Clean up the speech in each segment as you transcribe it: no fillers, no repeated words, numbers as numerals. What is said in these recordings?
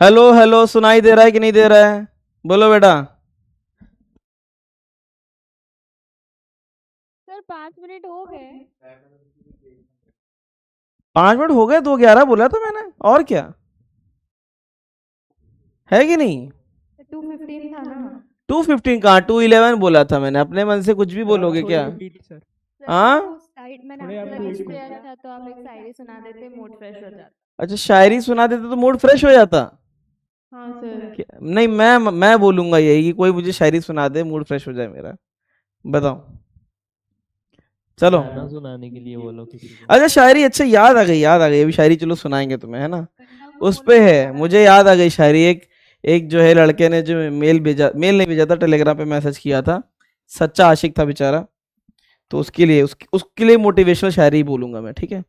Hello hello, सुनाई दे रहा है कि नहीं दे रहा है? बोलो बेटा। सर 5 मिनट हो गए। 5 मिनट हो गए, 2:11 बोला था मैंने, और क्या है कि नहीं? 2:15 था ना। 2:15 कहाँ, 2:11 बोला था मैंने। अपने मन से कुछ भी सर आप बोलोगे थोड़े क्या? Repeat sir. सर हाँ, वो साइड मैंने थोड़े आप आपको रिपीट इससे कीजिए। अच्छा तो आप एक शायरी सुना देते, मूड फ्रेश हो जाता। अच्छा शायरी सुना देते तो मूड फ्रेश हो जाता। हाँ सर। नहीं, मैं बोलूंगा यही कि कोई मुझे शायरी सुना दे, मूड फ्रेश हो जाए मेरा। बताओ। चलो। गाना सुनाने के लिए बोलो किसी को। अच्छा शायरी, अच्छा याद आ गई, याद आ गई अभी शायरी, चलो सुनाएंगे तुम्हें, है ना? वरना वो उस पे बोलते है, मुझे याद आ गई शायरी। एक एक जो है लड़के ने जो मेल भेजा, मेल नहीं भेजा था, टेलीग्राम पे मैसेज किया था। सच्चा आशिक था बेचारा। तो उसके लिए मोटिवेशनल शायरी बोलूंगा मैं, ठीक है?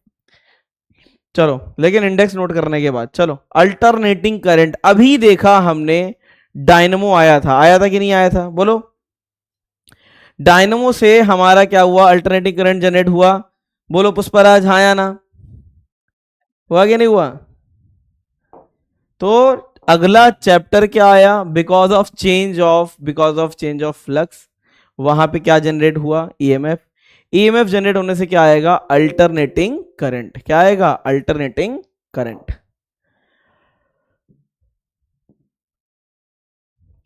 चलो, लेकिन इंडेक्स नोट करने के बाद चलो। अल्टरनेटिंग करंट, अभी देखा हमने डायनमो आया था कि नहीं आया था, बोलो। डायनमो से हमारा क्या हुआ? अल्टरनेटिंग करंट जनरेट हुआ। बोलो पुष्पराज, हाँ या ना? हुआ कि नहीं हुआ? तो अगला चैप्टर क्या आया? Because of change of flux. वहां पे क्या जनरेट हुआ? ईएमएफ। ईएमएफ जनरेट होने से क्या आएगा? Alternating current. क्या आएगा? Alternating current.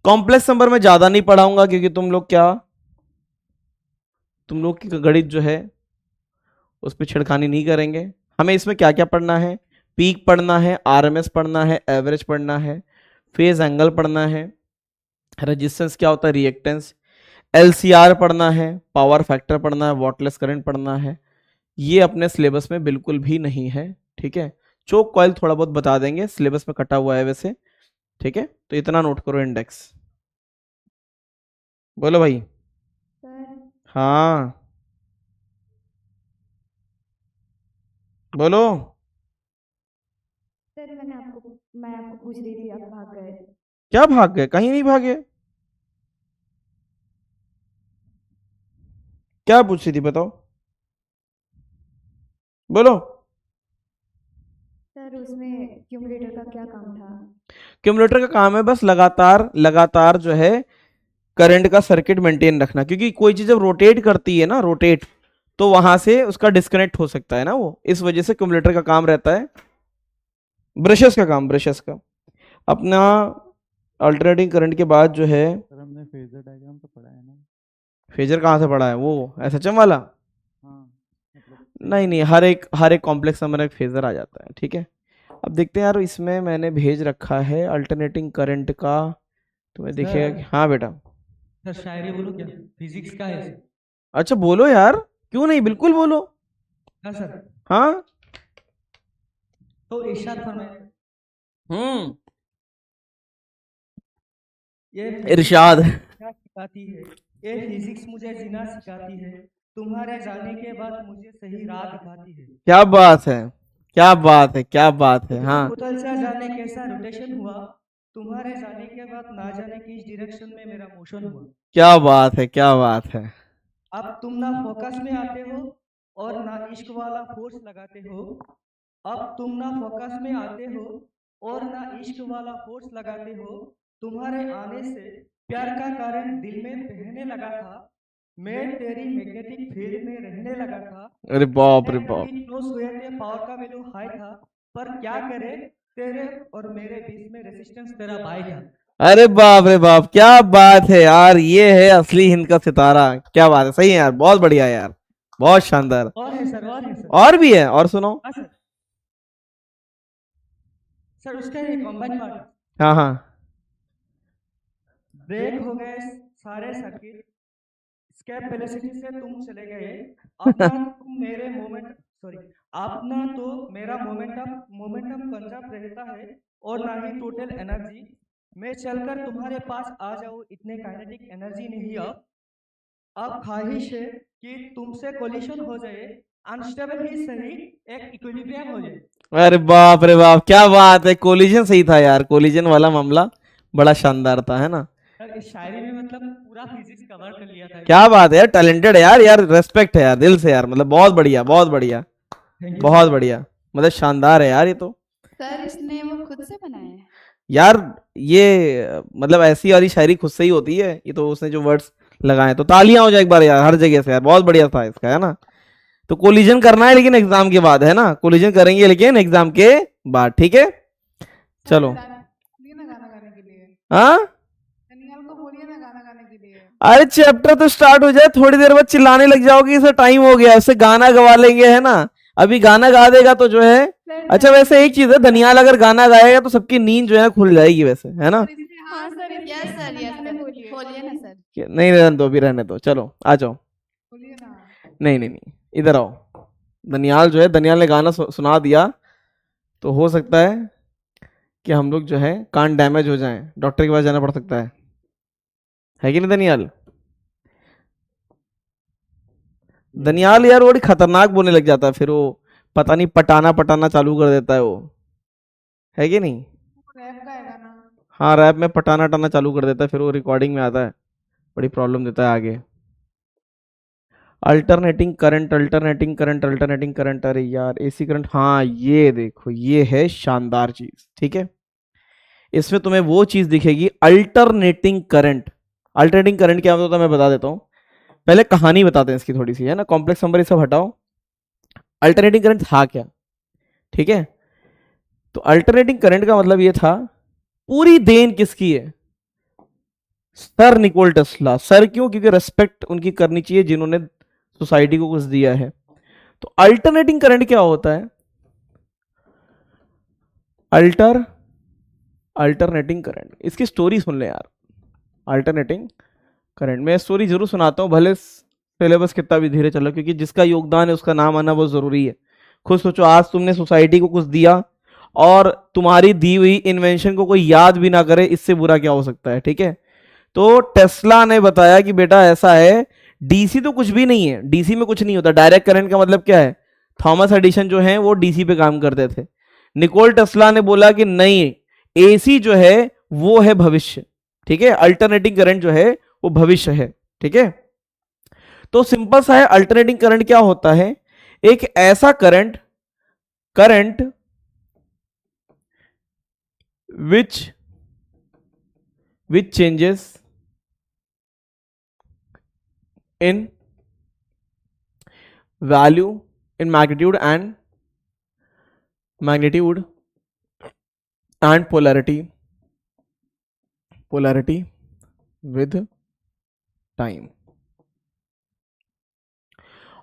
कॉम्प्लेक्स नंबर में ज्यादा नहीं पढ़ाऊंगा, क्योंकि तुम लोग की गणित जो है उस पर छिड़खानी नहीं करेंगे। हमें इसमें क्या क्या पढ़ना है? पीक पढ़ना है, आरएमएस पढ़ना है, एवरेज पढ़ना है, फेज एंगल पढ़ना है, रेजिस्टेंस क्या होता है, रिएक्टेंस, एलसीआर पढ़ना है, पावर फैक्टर पढ़ना है, वॉटलेस करंट पढ़ना है। ये अपने सिलेबस में बिल्कुल भी नहीं है, ठीक है? चोक कॉइल थोड़ा बहुत बता देंगे, सिलेबस में कटा हुआ है वैसे, ठीक है? तो इतना नोट करो इंडेक्स। बोलो भाई। सर हाँ, बोलो। सर मैं आपको पूछ रही थी, आप भाग गए। क्या भाग गए? कहीं नहीं भागे। क्या पूछ रही थी, बताओ। बोलो। सर उसमें क्यूमुलेटर का क्या काम था? क्यूमुलेटर का काम है बस लगातार लगातार जो है करंट का सर्किट मेंटेन रखना, क्योंकि कोई चीज जब रोटेट करती है ना, रोटेट, तो वहां से उसका डिस्कनेक्ट हो सकता है ना वो, इस वजह से क्यूमुलेटर का काम रहता है ब्रशेस का काम, ब्रशेस का अपना। अल्टरनेटिंग करंट के बाद जो है, सर हमने फेजर डायग्राम तो पढ़ा है ना? फेजर कहाँ से पढ़ा है? वो एसएचएम वाला? हाँ मतलब नहीं नहीं, हर एक कॉम्प्लेक्स नंबर एक फेजर आ जाता है, ठीक है? अब देखते हैं यार, इसमें मैंने भेज रखा है अल्टरनेटिंग करंट का, तुम्हें दिखेगा कि हाँ बेटा। सर शायरी बोलो क्या, फिजिक्स का है सर। अच्छा बोलो यार, क्यों नहीं, बिल्कुल बोलो। हाँ सर। हाँ। तो इरशाद फरमाइए। हम्म। ये फिजिक्स इरशाद। मुझे जीना सिखाती है, ये फिजिक्स मुझे जीना सिखाती है, तुम्हारे जाने के बाद मुझे सही राह दिखाती है। क्या बात है, क्या बात है, क्या बात है, हाँ। पुतल सा जाने कैसा रोटेशन हुआ, तुम्हारे जाने के बाद ना जाने किस डायरेक्शन में मेरा मोशन हुआ। क्या बात है, क्या बात है। अब तुम ना फोकस में आते हो और ना इश्क वाला फोर्स लगाते हो, अब तुम ना फोकस में आते हो और ना इश्क वाला फोर्स लगाते हो, तुम्हारे आने से प्यार का कारण दिल में बहने लगा था, मैं तेरी मैग्नेटिक फील्ड में रहने लगा था, अरे बाप रे बाप। इलेक्ट्रिक क्लोज हुए थे, पावर का वैल्यू हाई था, पर क्या करे, तेरे और मेरे बीच में रेजिस्टेंस तेरा भाई था। अरे बाप रे बाप, क्या बात है यार, ये है असली हिंद का सितारा। क्या बात है, सही है यार, बहुत बढ़िया यार, बहुत शानदार। और है सर, और है सर। और भी है, और सुनो। हाँ सर। सर उसका ये कॉम्बाइन पार्ट, हाँ हाँ। ब्रेक हो गए सारे सर्किट, स्केप वेलोसिटी से तुम चले गए, अब ना तुम मेरे मोमेंट सॉरी अब ना तो मेरा मोमेंटम मोमेंटम कंजर्व रहता है और ना ही टोटल एनर्जी, मैं चलकर तुम्हारे पास आ जाऊं इतने काइनेटिक एनर्जी नहीं, अब ख्वाहिश है कि तुमसे कोलिशन हो जाए, अनस्टेबल ही सही, एक इक्विलिब्रियम हो जाए। अरे बाप रे बाप, क्या बात है, कोलिजन सही था यार, कोलिजन वाला मामला बड़ा शानदार था, है ना? सर इस शायरी में मतलब पूरा फिजिक्स कवर कर लिया था। क्या बात है यार, टैलेंटेड है यार, यार रेस्पेक्ट है यार दिल से यार, मतलब बहुत बढ़िया, बहुत बढ़िया, थैंक यू बहुत सर। बढ़िया। मतलब शानदार है यार ये तो। सर इसने वो खुद से बनाया है? यार ये मतलब ऐसी वाली शायरी खुद से ही होती है, ये तो उसने जो वर्ड्स लगाए, तो तालियां हो जाए एक बार यार हर जगह से यार, बहुत बढ़िया था इसका, है ना। तो कोलिजन करना है लेकिन एग्जाम के बाद, है ना, कोलिजन करेंगे लेकिन एग्जाम के बाद, ठीक है। चलो बोलिए ना गाना गाने के लिए, हाँ, दनियाल को बोलिए ना गाना गाने के लिए। अरे चैप्टर तो स्टार्ट हो जाए, थोड़ी देर बाद चिल्लाने लग जाओगे इसे टाइम हो गया, उससे गाना गवा लेंगे, है ना। अभी गाना गा देगा तो जो है, अच्छा वैसे एक चीज है, दनियाल अगर गाना गाएगा तो सबकी नींद जो है खुल जाएगी वैसे, है ना। हाँ सर, यस सर, यस गाने सर, बोलिए। बोलिए ना सर। नहीं रहने दो, अभी रहने दो, चलो आ जाओ। बोलिए ना। नहीं नहीं नहीं, इधर आओ। दनियाल जो है, दनियाल ने गाना सुना दिया, तो हो सकता है कि हम लोग जो है कान डैमेज हो जाएं, डॉक्टर के पास जाना पड़ सकता है कि नहीं दनियाल। दनियाल यार बड़ी खतरनाक बोलने लग जाता है, फिर वो पता नहीं पटाना पटाना चालू कर देता है वो, है कि नहीं। रैप गाएगा ना। हाँ रैप में पटाना टाना चालू कर देता है, फिर वो रिकॉर्डिंग में आता है, बड़ी प्रॉब्लम देता है आगे। Alternating current, alternating current, alternating current, अरे यार एसी करंट, हाँ ये देखो ये है शानदार चीज, ठीक है। इसमें तुम्हें वो चीज दिखेगी अल्टरनेटिंग करंट। अल्टरनेटिंग करंट क्या होता है मैं बता देता हूँ, पहले कहानी बताते हैं इसकी थोड़ी सी, है ना, कॉम्प्लेक्स नंबर ये सब हटाओ। अल्टरनेटिंग करंट था क्या, ठीक है। तो अल्टरनेटिंग करंट का मतलब ये था, पूरी देन किसकी है, सर निकोल टेस्ला। सर क्यों, क्योंकि रेस्पेक्ट उनकी करनी चाहिए जिन्होंने सोसाइटी को कुछ दिया है। तो अल्टरनेटिंग करंट क्या होता है, अल्टरनेटिंग करंट, इसकी स्टोरी सुन ले यार। अल्टरनेटिंग करंट में स्टोरी जरूर सुनाता हूँ, भले सिलेबस कितना भी धीरे चलो, क्योंकि जिसका योगदान है उसका नाम आना बहुत जरूरी है। खुद सोचो, आज तुमने सोसाइटी को कुछ दिया और तुम्हारी दी हुई इन्वेंशन को कोई याद भी ना करे, इससे बुरा क्या हो सकता है, ठीक है। तो टेस्ला ने बताया कि बेटा ऐसा है, डीसी तो कुछ भी नहीं है, डीसी में कुछ नहीं होता। डायरेक्ट करंट का मतलब क्या है, थॉमस एडिसन जो है वो डीसी पे काम करते थे। निकोल टेस्ला ने बोला कि नहीं, एसी जो है वो है भविष्य, ठीक है, अल्टरनेटिंग करंट जो है वो भविष्य है, ठीक है। तो सिंपल सा है, अल्टरनेटिंग करंट क्या होता है, एक ऐसा current which changes in value, in magnitude and polarity with time।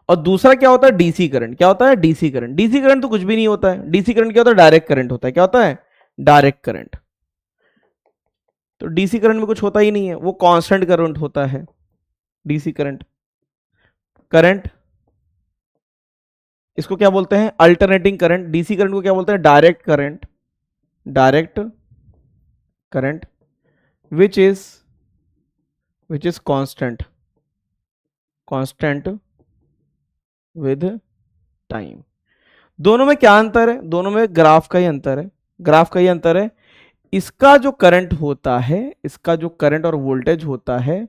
और दूसरा क्या होता है, डीसी करंट। क्या होता है, डीसी करंट। डीसी करंट तो कुछ भी नहीं होता है, डीसी करंट क्या होता है, डायरेक्ट करंट होता है। क्या होता है, डायरेक्ट करंट। तो डीसी करंट में कुछ होता ही नहीं है, वो कांस्टेंट करंट होता है डीसी करंट। इसको क्या बोलते हैं, अल्टरनेटिंग करंट। डीसी करंट को क्या बोलते हैं, direct current which is constant with time. दोनों में क्या अंतर है, दोनों में ग्राफ का ही अंतर है। इसका जो करंट होता है, इसका जो करंट और वोल्टेज होता है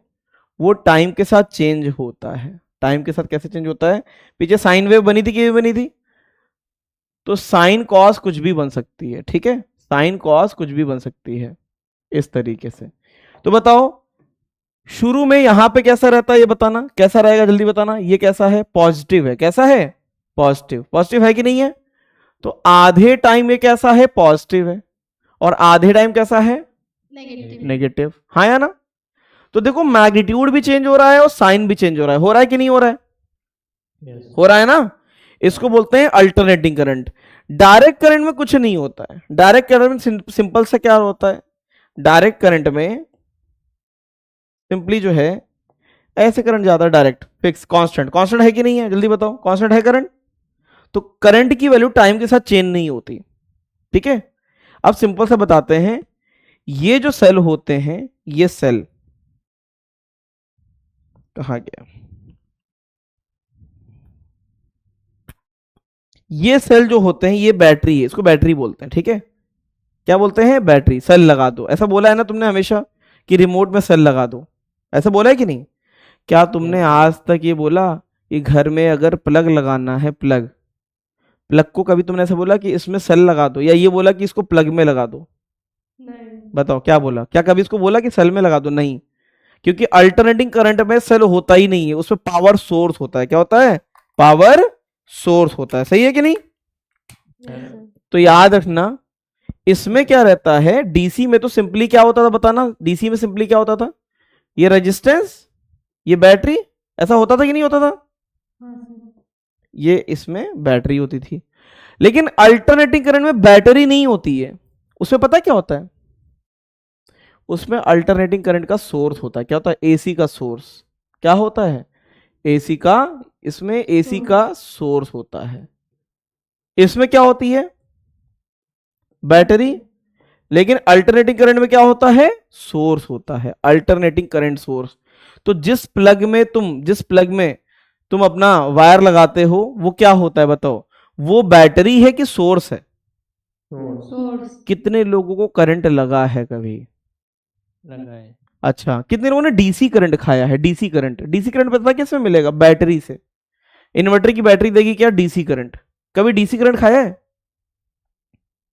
वो टाइम के साथ चेंज होता है। टाइम के साथ कैसे चेंज होता है, पीछे साइन वेव बनी थी, कि बनी थी, तो साइन कॉस कुछ भी बन सकती है, ठीक है, साइन कॉस कुछ भी बन सकती है इस तरीके से। तो बताओ शुरू में यहां पे कैसा रहता है, ये बताना कैसा रहेगा, जल्दी बताना। ये कैसा है, पॉजिटिव है। कैसा है, पॉजिटिव है कि नहीं है। तो आधे टाइम ये कैसा है, पॉजिटिव है, और आधे टाइम कैसा है, नेगेटिव। हाँ या ना। तो देखो मैग्नीट्यूड भी चेंज हो रहा है और साइन भी चेंज हो रहा है कि नहीं हो रहा है, Yes. हो रहा है ना। इसको बोलते हैं अल्टरनेटिंग करंट। डायरेक्ट करंट में कुछ नहीं होता है। डायरेक्ट करंट में सिंपल सा क्या होता है, डायरेक्ट करंट में सिंपली जो है ऐसे करंट जाता है, डायरेक्ट फिक्स कांस्टेंट है कि नहीं है, जल्दी बताओ, कांस्टेंट है करंट। तो करंट की वैल्यू टाइम के साथ चेंज नहीं होती, ठीक है। अब सिंपल सा बताते हैं, ये जो सेल होते हैं, ये सेल कहां गया, ये सेल जो होते हैं ये बैटरी है, इसको बैटरी बोलते हैं, ठीक है। क्या बोलते हैं, बैटरी। सेल लगा दो, ऐसा बोला है ना तुमने हमेशा कि रिमोट में सेल लगा दो, ऐसा बोला है कि नहीं। क्या तुमने आज तक ये बोला कि घर में अगर प्लग लगाना है, प्लग को कभी तुमने ऐसा बोला कि इसमें सेल लगा दो, या ये बोला कि इसको प्लग में लगा दो, नहीं बताओ क्या बोला, क्या कभी इसको बोला कि सेल में लगा दो? नहीं, क्योंकि अल्टरनेटिंग करंट में सेल होता ही नहीं है, उसमें पावर सोर्स होता है। क्या होता है? पावर सोर्स होता है। सही है कि नहीं? तो याद रखना, इसमें क्या रहता है, डीसी में तो सिंपली क्या होता था बताना, डीसी में सिंपली क्या होता था, ये रेजिस्टेंस, ये बैटरी, ऐसा होता था कि नहीं होता था? हाँ सर। ये इसमें बैटरी होती थी। लेकिन अल्टरनेटिंग करंट में बैटरी नहीं होती है, उसमें पता क्या होता है, उसमें अल्टरनेटिंग करंट का सोर्स होता है। क्या होता है? एसी का सोर्स। क्या होता है? एसी का, इसमें एसी का सोर्स होता है। इसमें क्या होती है? बैटरी। लेकिन अल्टरनेटिंग करंट में क्या होता है? सोर्स होता है, अल्टरनेटिंग करंट सोर्स। तो जिस प्लग में तुम अपना वायर लगाते हो वो क्या होता है बताओ, वो बैटरी है कि सोर्स है? सोर्स। कितने लोगों को करंट लगा है कभी? लगा है। अच्छा, कितने लोगों ने डीसी करंट खाया है? डीसी करंट पता किस में मिलेगा? बैटरी से। इन्वर्टर की बैटरी देगी क्या? DC current. कभी डीसी करंट खाया है?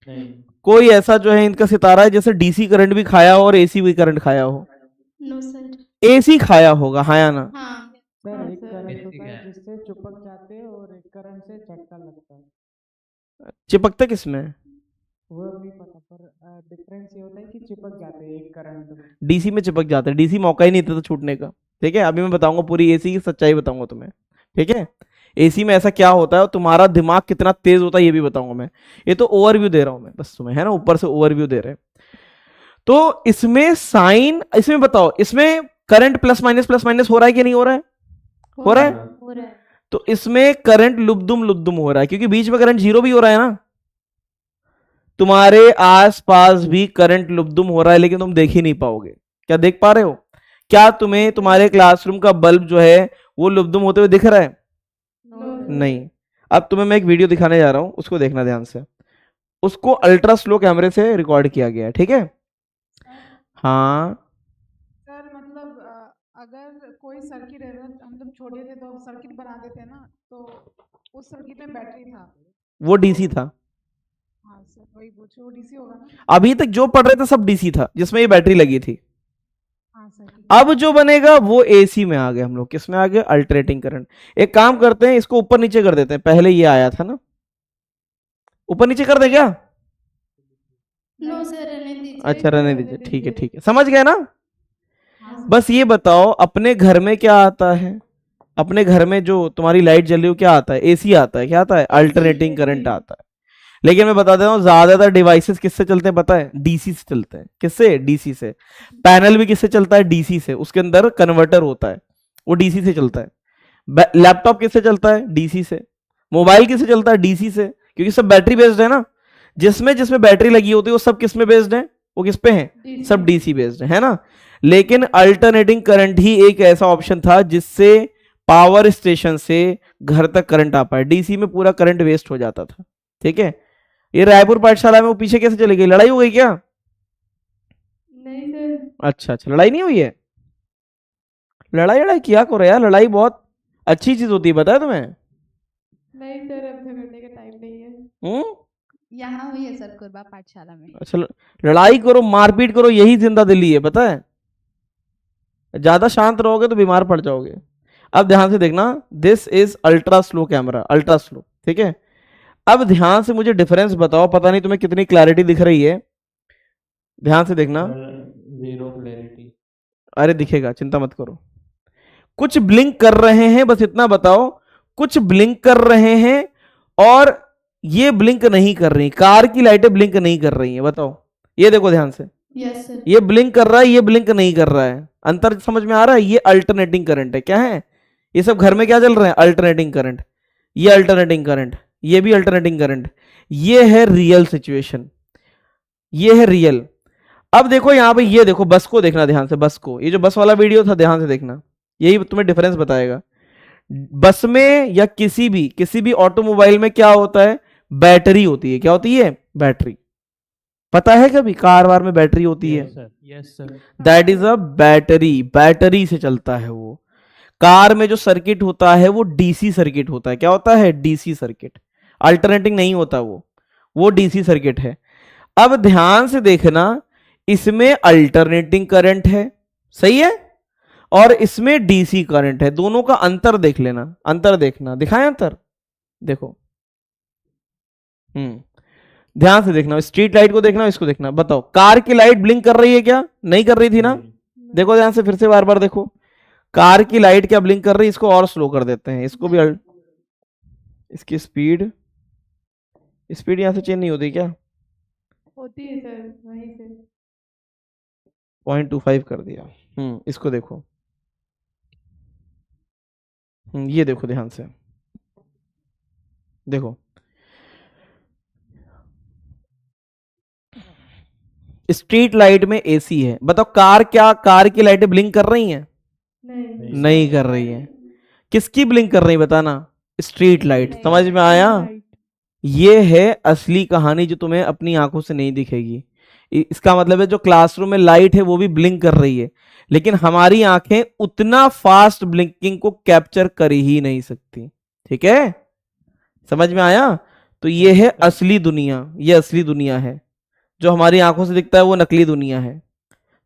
नहीं। कोई ऐसा जो है इनका सितारा है जैसे डीसी करंट भी खाया हो और एसी भी करंट खाया हो? No sir. एसी खाया होगा, हाँ या ना? हाँ सर हाँ एक सर। करंट बेसिक होता है है। जिससे चिपक जाते हैं और एक करंट से झटका लगता है। चिपकता किसमें? वो नहीं पता, पर डिफरेंस ये होता है कि चिपक जाते हैं एक करंट में। डीसी में चिपक जाता है, डीसी मौका ही नहीं देता छूटने का। ठीक है, अभी मैं बताऊंगा पूरी एसी की सच्चाई बताऊंगा तुम्हें। ठीक है, एसी में ऐसा क्या होता है और तुम्हारा दिमाग कितना तेज होता है ये भी बताऊंगा मैं। ये तो ओवरव्यू दे रहा हूं मैं बस तुम्हें, है ना, ऊपर से ओवरव्यू दे रहे हैं। तो इसमें साइन, इसमें बताओ, इसमें करंट प्लस माइनस हो रहा है कि नहीं हो रहा है? हो रहा है। हो रहा है। तो इसमें करंट लुब्दुम हो रहा है, क्योंकि बीच में करंट जीरो भी हो रहा है ना। तुम्हारे आसपास भी करंट लुब्दुम हो रहा है, लेकिन तुम देख ही नहीं पाओगे। क्या देख पा रहे हो? क्या तुम्हें तुम्हारे क्लासरूम का बल्ब जो है वो लुब्दुम होते हुए दिख रहा है? नहीं। अब तुम्हें मैं एक वीडियो दिखाने जा रहा हूं, उसको देखना ध्यान से। उसको अल्ट्रा स्लो कैमरे से रिकॉर्ड किया गया है। ठीक है, हाँ। सर मतलब अगर कोई सर्किट है ना, हम जब छोटे थे तो सर्किट बना देते हैं ना, तो उस सर्किट में बैटरी था। वो डीसी था। हाँ सर वही पूछो, वो डीसी होगा ना? अभी तक जो पढ़ रहे थे सब डीसी था, जिसमें ये बैटरी लगी थी। हाँ सर ठीक है। अब जो बनेगा वो एसी में आ गए हम लोग। किसमें आ गए? Alternating current. एक काम करते हैं, इसको ऊपर नीचे कर देते हैं। पहले ये आया था ना, ऊपर नीचे कर दे क्या? नो सर, रहने दीजिए। अच्छा रहने दीजिए, ठीक है ठीक है, समझ गए ना? हाँ सर। बस ये बताओ, अपने घर में क्या आता है? अपने घर में जो तुम्हारी लाइट जल रही हो क्या आता है? एसी आता है। क्या आता है? अल्टरनेटिंग करंट आता है। लेकिन मैं बता देता हूँ, ज्यादातर डिवाइसेस किससे चलते हैं पता है? डीसी से चलते हैं। किससे? डीसी से। पैनल भी किससे चलता है? डीसी से। उसके अंदर कन्वर्टर होता है, वो डीसी से चलता है। लैपटॉप किससे चलता है? डीसी से। मोबाइल किससे चलता है? डीसी से, क्योंकि सब बैटरी बेस्ड है ना। जिसमें जिसमें बैटरी लगी होती है वो सब किस में बेस्ड है? वो किस पे है? सब डीसी बेस्ड है ना। लेकिन अल्टरनेटिंग करंट ही एक ऐसा ऑप्शन था जिससे पावर स्टेशन से घर तक करंट आ पाए। डीसी में पूरा करंट वेस्ट हो जाता था। ठीक है, ये रायपुर पाठशाला में वो पीछे कैसे चली गई? लड़ाई हो गई क्या? नहीं सर। अच्छा अच्छा, लड़ाई नहीं हुई है? लड़ाई किया करो यार, लड़ाई बहुत अच्छी चीज होती है, पता है तुम्हें? नहीं सर, अब झगड़ने का टाइम नहीं है। यहाँ हुई है सर कुरबा पाठशाला में। अच्छा, लड़ाई करो, मारपीट करो, यही जिंदा दिली है, पता है? ज्यादा शांत रहोगे तो बीमार पड़ जाओगे। अब ध्यान से देखना, this is ultra slow camera, ultra slow. ठीक है, अब ध्यान से मुझे डिफरेंस बताओ, पता नहीं तुम्हें कितनी क्लैरिटी दिख रही है, ध्यान से देखना। Zero clarity. अरे दिखेगा, चिंता मत करो। कुछ ब्लिंक कर रहे हैं, बस इतना बताओ, कुछ ब्लिंक कर रहे हैं और ये ब्लिंक नहीं कर रही। कार की लाइटें ब्लिंक नहीं कर रही हैं, बताओ। ये देखो ध्यान से, यस सर। ये ब्लिंक कर रहा है, ये ब्लिंक नहीं कर रहा है। अंतर समझ में आ रहा है? ये अल्टरनेटिंग करंट है। क्या है ये सब? घर में क्या चल रहा है? Alternating current. ये अल्टरनेटिंग करंट, ये भी अल्टरनेटिंग करंट। ये है रियल सिचुएशन, ये है रियल। अब देखो यहाँ पे, ये देखो बस को देखना ध्यान से, बस को, ये जो बस वाला वीडियो था ध्यान से देखना, यही तुम्हें डिफरेंस बताएगा। बस में या किसी भी ऑटोमोबाइल में क्या होता है? बैटरी होती है। क्या होती है? बैटरी। पता है कभी कार वार में बैटरी होती है? Yes sir. That is a battery, battery से चलता है वो। कार में जो सर्किट होता है वो डीसी सर्किट होता है। क्या होता है? DC circuit. अल्टरनेटिंग नहीं होता वो डीसी सर्किट है। अब ध्यान से देखना, इसमें अल्टरनेटिंग करंट है, सही है, और इसमें डीसी करंट है। दोनों का अंतर देख लेना, अंतर देखना, दिखाएं अंतर, देखो। ध्यान से देखना, स्ट्रीट लाइट को देखना, इसको देखना। बताओ कार की लाइट ब्लिंक कर रही है क्या? नहीं कर रही थी ना? देखो ध्यान से, फिर से बार बार देखो, कार की लाइट क्या ब्लिंक कर रही है? इसको और स्लो कर देते हैं, इसको भी इसकी स्पीड यहां से चेंज नहीं होती क्या? होती है सर, वहीं से। 0.25 कर दिया। इसको देखो, ये देखो ध्यान से, देखो स्ट्रीट लाइट में एसी है। बताओ कार की लाइटें ब्लिंक कर रही हैं? नहीं कर रही है। किसकी ब्लिंक कर रही है बताना? Street light. समझ में आया? ये है असली कहानी जो तुम्हें अपनी आंखों से नहीं दिखेगी। इसका मतलब है जो क्लासरूम में लाइट है वो भी ब्लिंक कर रही है, लेकिन हमारी आंखें उतना फास्ट ब्लिंकिंग को कैप्चर कर ही नहीं सकती। ठीक है, समझ में आया? तो ये है असली दुनिया, ये असली दुनिया है। जो हमारी आंखों से दिखता है वो नकली दुनिया है।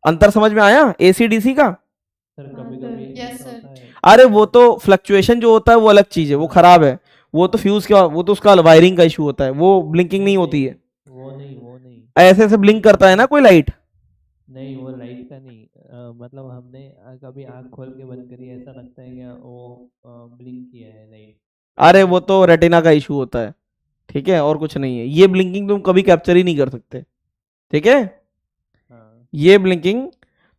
अंतर समझ में आया एसी डीसी का? सर कभी-कभी Yes, ऐसा sir. होता है। अरे वो तो फ्लक्चुएशन जो होता है वो अलग चीज है, वो खराब है। वो तो फ्यूज का, वो तो उसका वायरिंग का इशू होता है, वो ब्लिंकिंग नहीं होती है। वो नहीं ऐसे ऐसे ब्लिंक करता है ना कोई लाइट। नहीं, वो लाइट का नहीं। मतलब हमने कभी आंख खोल के बंद करी, ऐसा लगता है क्या वो ब्लिंक किया है लाइट। अरे वो तो रेटिना का इशू होता है, ठीक है, और कुछ नहीं है। ये ब्लिंकिंग तुम कभी कैप्चर ही नहीं कर सकते, ठीक है? हाँ ये ब्लिंकिंग,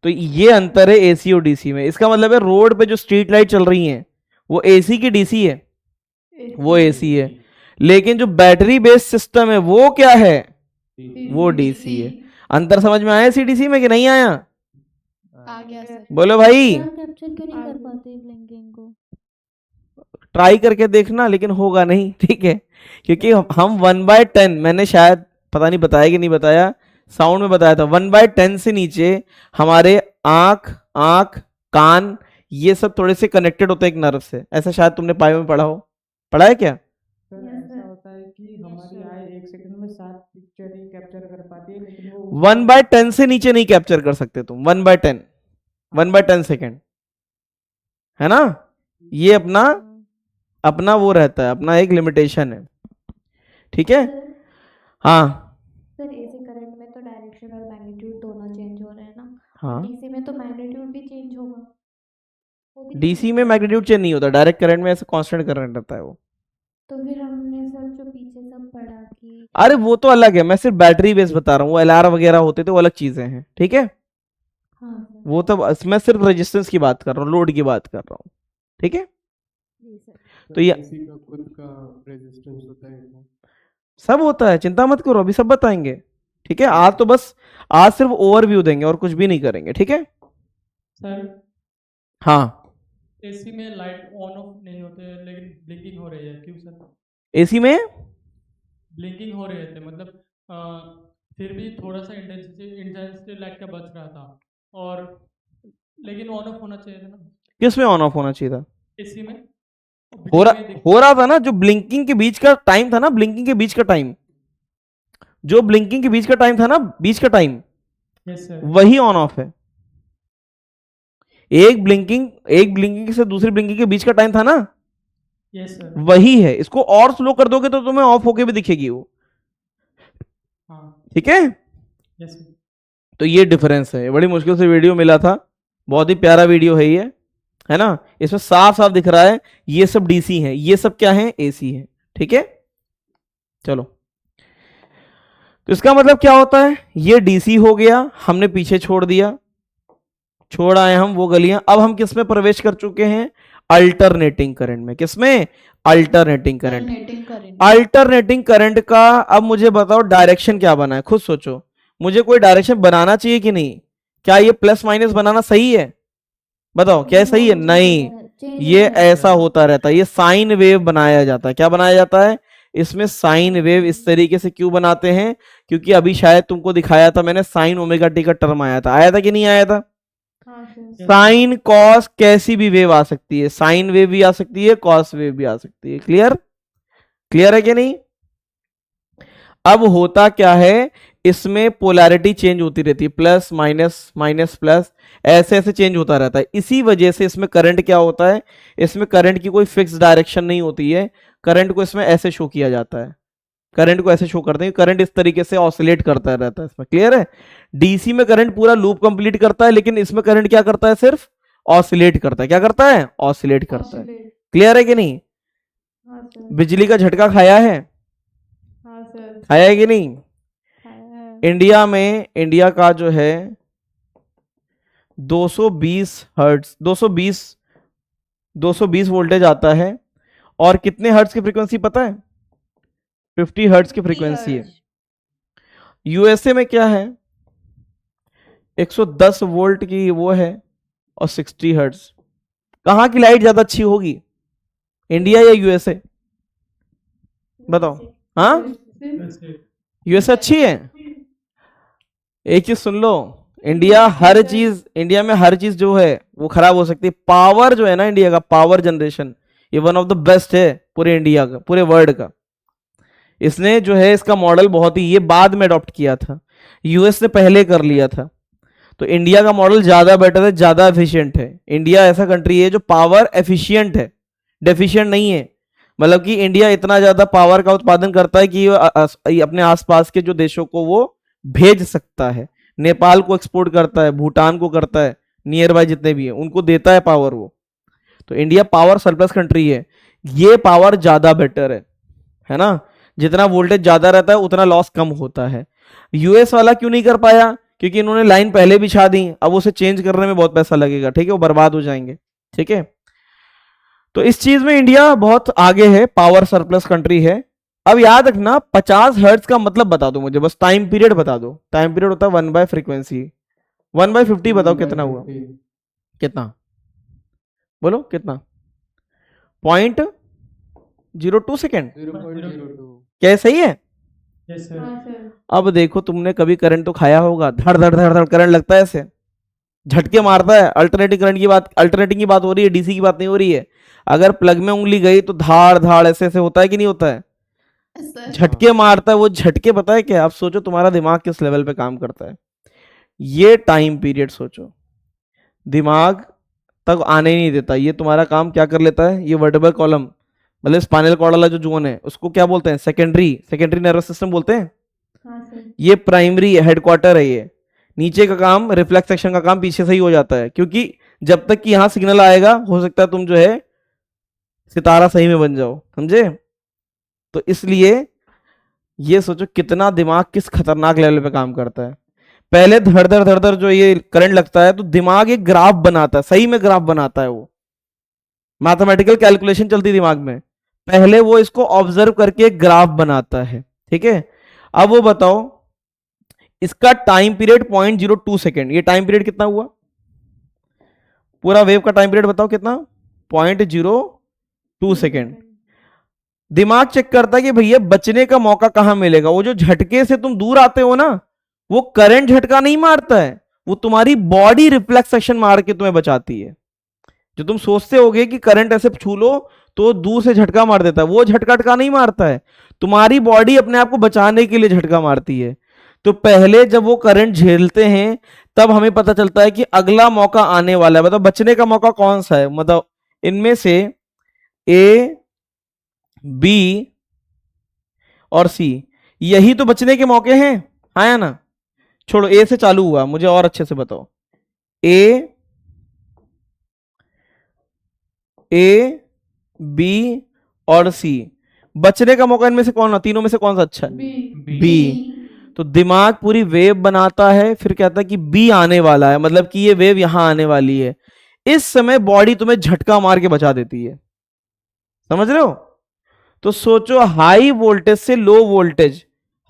तो ये अंतर है एसी और डीसी में। इसका मतलब है रोड पे जो स्ट्रीट लाइट चल रही हैं वो एसी की डीसी है? वो एसी है। लेकिन जो बैटरी बेस्ड सिस्टम है वो क्या है? वो डीसी है। अंतर समझ में आया एसी डीसी में कि नहीं आया? आ गया सर। बोलो भाई। कैप्चर क्यों नहीं कर पाते ब्लिंकिंग को? ट्राई करके देखना, लेकिन होगा नहीं, ठीक है? क्योंकि हम 1/10, मैंने शायद पता नहीं बताया कि नहीं बताया, साउंड में बताया था, 1/10 से नीचे हमारे आंख कान ये सब थोड़े से कनेक्टेड होते हैं एक नर्व से। ऐसा शायद तुमने पायो में पढ़ा हो, पढ़ा है क्या? सर ऐसा होता है कि हमारी आय 1 सेकंड में 7 पिक्चर ही कैप्चर कर पाती है, लेकिन वो 1/10 से नीचे नहीं कैप्चर कर सकते तुम। 1/10 सेकेंड, है ना? ये अपना वो रहता है, अपना एक लिमिटेशन है, ठीक है? हाँ सर एसी करंट में तो डायरेक्शन और मैग्नीट्यूड दोनों चेंज हो रहे हैं ना? हाँ, डीसी में तो मैग्नीट्यूड भी चेंज होगा। वो भी डीसी में मैग्नीट्यूड चेंज नहीं होता, डायरेक्ट करंट में ऐसे कांस्टेंट करंट रहता है वो। तो फिर हमने सर जो पीछे सब पढ़ा कि अरे वो तो अलग है, मैं सिर्फ बैटरी बेस बता रहा हूँ। वो एलआर वगैरह होते थे, वो अलग चीजें हैं, ठीक है? हाँ सर। वो तो मैं सिर्फ रेजिस्टेंस की बात कर रहा हूँ, लोड की बात कर रहा हूँ, ठीक है? जी सर। तो ये किसी का खुद का रेजिस्टेंस होता है क्या? सब होता है, चिंता मत करो, अभी सब बताएंगे, ठीक है? आज सिर्फ ओवरव्यू देंगे और कुछ भी नहीं करेंगे, ठीक है? सर हाँ, एसी में लाइट ऑन ऑफ नहीं होते लेकिन ब्लिंकिंग हो रही है, क्यों सर? एसी में ब्लिंकिंग हो रहे थे, मतलब फिर भी थोड़ा सा इंटेंसिटी लाइट का बच रहा था, और लेकिन ऑन ऑफ होना चाहिए था ना किस में ऑन ऑफ होना चाहिए था? एसी में। हो रहा था ना, जो ब्लिंकिंग के बीच का टाइम था ना, ब्लिंकिंग के बीच का टाइम, जो ब्लिंकिंग के बीच का टाइम था ना, बीच का टाइम, यस सर। वही ऑन ऑफ है। एक ब्लिंकिंग से दूसरी ब्लिंकिंग के बीच का टाइम था ना, यस सर। वही है। इसको और स्लो कर दोगे तो तुम्हें ऑफ होके भी दिखेगी वो, हाँ ठीक है? Yes sir. तो ये डिफरेंस है। बड़ी मुश्किल से वीडियो मिला था, बहुत ही प्यारा वीडियो है ये, है ना? इसमें साफ साफ दिख रहा है ये सब डीसी है, ये सब क्या है? एसी है, ठीक है? चलो, तो इसका मतलब क्या होता है? ये डीसी हो गया, हमने पीछे छोड़ दिया, छोड़ आए हम वो गलियां। अब हम किस में प्रवेश कर चुके हैं? अल्टरनेटिंग करंट में। किसमें? Alternating current. अल्टरनेटिंग करंट का अब मुझे बताओ डायरेक्शन क्या बना है, खुद सोचो। मुझे कोई डायरेक्शन बनाना चाहिए कि नहीं? क्या ये प्लस माइनस बनाना सही है? बताओ क्या सही है? नहीं, ये ऐसा होता रहता है, ये साइन वेव बनाया जाता है। क्या बनाया जाता है? इसमें साइन वेव इस तरीके से क्यों बनाते हैं? क्योंकि अभी शायद तुमको दिखाया था मैंने, साइन ओमेगा टी का टर्म आया था कि नहीं आया था? साइन कॉस कैसी भी वेव आ सकती है, साइन वेव भी आ सकती है, कॉस वेव भी आ सकती है। क्लियर है कि नहीं? अब होता क्या है, इसमें पोलैरिटी चेंज होती रहती है, प्लस माइनस माइनस प्लस, ऐसे ऐसे चेंज होता रहता है। इसी वजह से इसमें करंट क्या होता है, इसमें करंट की कोई फिक्स डायरेक्शन नहीं होती है। करंट को इसमें ऐसे शो किया जाता है, करंट को ऐसे शो करते हैं, करंट इस तरीके से ऑसिलेट करता रहता है इसमें। क्लियर है? डीसी में करंट पूरा लूप कंप्लीट करता है, लेकिन इसमें करंट क्या करता है, सिर्फ ऑसिलेट करता है। क्या करता है? ऑसिलेट करता है। क्लियर है कि नहीं? हाँ सर। बिजली का झटका खाया है? हाँ सर। खाया है कि नहीं? खाया है। इंडिया में, इंडिया का जो है 220 हर्ट्ज 220 वोल्टेज आता है, और कितने हर्ट्ज की फ्रीक्वेंसी पता है? 50 हर्ट्ज की फ्रीक्वेंसी है। यूएसए में क्या है, 110 वोल्ट की वो है और 60 हर्ट्ज। कहां की लाइट ज्यादा अच्छी होगी, इंडिया या यूएसए? बताओ। हाँ, यूएसए अच्छी है। एक चीज सुन लो, इंडिया में हर चीज जो है वो खराब हो सकती है। पावर जो है ना, इंडिया का पावर जनरेशन, ये वन ऑफ द बेस्ट है पूरे इंडिया का, पूरे वर्ल्ड का। इसने जो है इसका मॉडल बहुत ही, ये बाद में अडॉप्ट किया था, यूएस ने पहले कर लिया था। तो इंडिया का मॉडल ज्यादा बेटर है, ज्यादा एफिशिएंट है। इंडिया ऐसा कंट्री है जो पावर एफिशिएंट है, डेफिशिएंट नहीं है। मतलब कि इंडिया इतना ज्यादा पावर का उत्पादन करता है कि अपने आसपास के जो देशों को वो भेज सकता है। नेपाल को एक्सपोर्ट करता है, भूटान को करता है, नियर बाय जितने भी है उनको देता है पावर वो। तो इंडिया पावर सरप्लस कंट्री है, ये पावर ज्यादा बेटर है ना। जितना वोल्टेज ज्यादा रहता है उतना लॉस कम होता है। यूएस वाला क्यों नहीं कर पाया? क्योंकि इन्होंने लाइन पहले बिछा दी, अब उसे चेंज करने में बहुत पैसा लगेगा, ठीक है, वो बर्बाद हो जाएंगे। ठीक है, तो इस चीज में इंडिया बहुत आगे है, पावर सरप्लस कंट्री है। अब याद रखना, 50 हर्ट्ज का मतलब बता दो मुझे, बस टाइम पीरियड बता दो। टाइम पीरियड होता है 1 बाय फ्रीक्वेंसी, 1/50 बताओ कितना हुआ, कितना बोलो, कितना? 0.02 सेकेंड। 0.02। क्या सही है? Yes sir. हाँ सर। अब देखो, तुमने कभी करंट तो खाया होगा, धड़ धड़ धड़ धड़ करंट लगता है, ऐसे झटके मारता है। अल्टरनेटिंग की बात हो रही है, डीसी की बात नहीं हो रही है। अगर प्लग में उंगली गई तो धाड़ धाड़ ऐसे ऐसे होता है कि नहीं होता है? झटके मारता है। वो झटके पता है क्या? आप सोचो तुम्हारा दिमाग किस लेवल पे काम करता है। ये टाइम पीरियड सोचो, दिमाग तक आने ही नहीं देता। ये तुम्हारा काम क्या कर लेता है, ये वर्टेब्रल कॉलम मतलब स्पाइनल कॉर्ड वाला जो जोन है उसको क्या बोलते हैं? सेकेंडरी नर्वस सिस्टम बोलते हैं। हाँ सर। ये प्राइमरी हेडक्वार्टर है। ये नीचे का काम, रिफ्लेक्स सेक्शन का काम पीछे से ही हो जाता है, क्योंकि जब तक कि यहां सिग्नल आएगा हो सकता है तुम जो है सितारा सही में बन जाओ, समझे? तो इसलिए ये सोचो कितना दिमाग किस खतरनाक लेवल पे काम करता है। पहले धड़ धड़ धड़ धड़ जो ये करंट लगता है तो दिमाग एक ग्राफ बनाता है, सही में ग्राफ बनाता है। वो मैथमेटिकल कैलकुलेशन चलती है दिमाग में, पहले वो इसको ऑब्जर्व करके एक ग्राफ बनाता है। ठीक है, अब वो बताओ, इसका टाइम पीरियड 0.02 सेकेंड। ये टाइम पीरियड कितना हुआ? पूरा वेव का टाइम पीरियड बताओ कितना? 0.02 सेकेंड। दिमाग चेक करता है कि भैया बचने का मौका कहां मिलेगा। वो जो झटके से तुम दूर आते हो ना, वो करंट झटका नहीं मारता है, वो तुम्हारी बॉडी रिफ्लेक्स एक्शन मार के तुम्हें बचाती है। जो तुम सोचते होगे कि करंट ऐसे छू लो तो दूर से झटका मार देता है, वो झटका नहीं मारता है, तुम्हारी बॉडी अपने आप को बचाने के लिए झटका मारती है। तो पहले जब वो करंट झेलते हैं तब हमें पता चलता है कि अगला मौका आने वाला है। मतलब बचने का मौका कौन सा है? मतलब इनमें से ए, बी और सी, यही तो बचने के मौके हैं, हाँ या ना? छोड़ो, ए से चालू हुआ, मुझे और अच्छे से बताओ। ए, बी और सी, बचने का मौका इनमें से कौन, तीनों में से कौन सा अच्छा है? बी। तो दिमाग पूरी वेव बनाता है, फिर कहता है कि बी आने वाला है, मतलब कि ये वेव यहां आने वाली है। इस समय बॉडी तुम्हें झटका मार के बचा देती है, समझ रहे हो? तो सोचो, हाई वोल्टेज से लो वोल्टेज,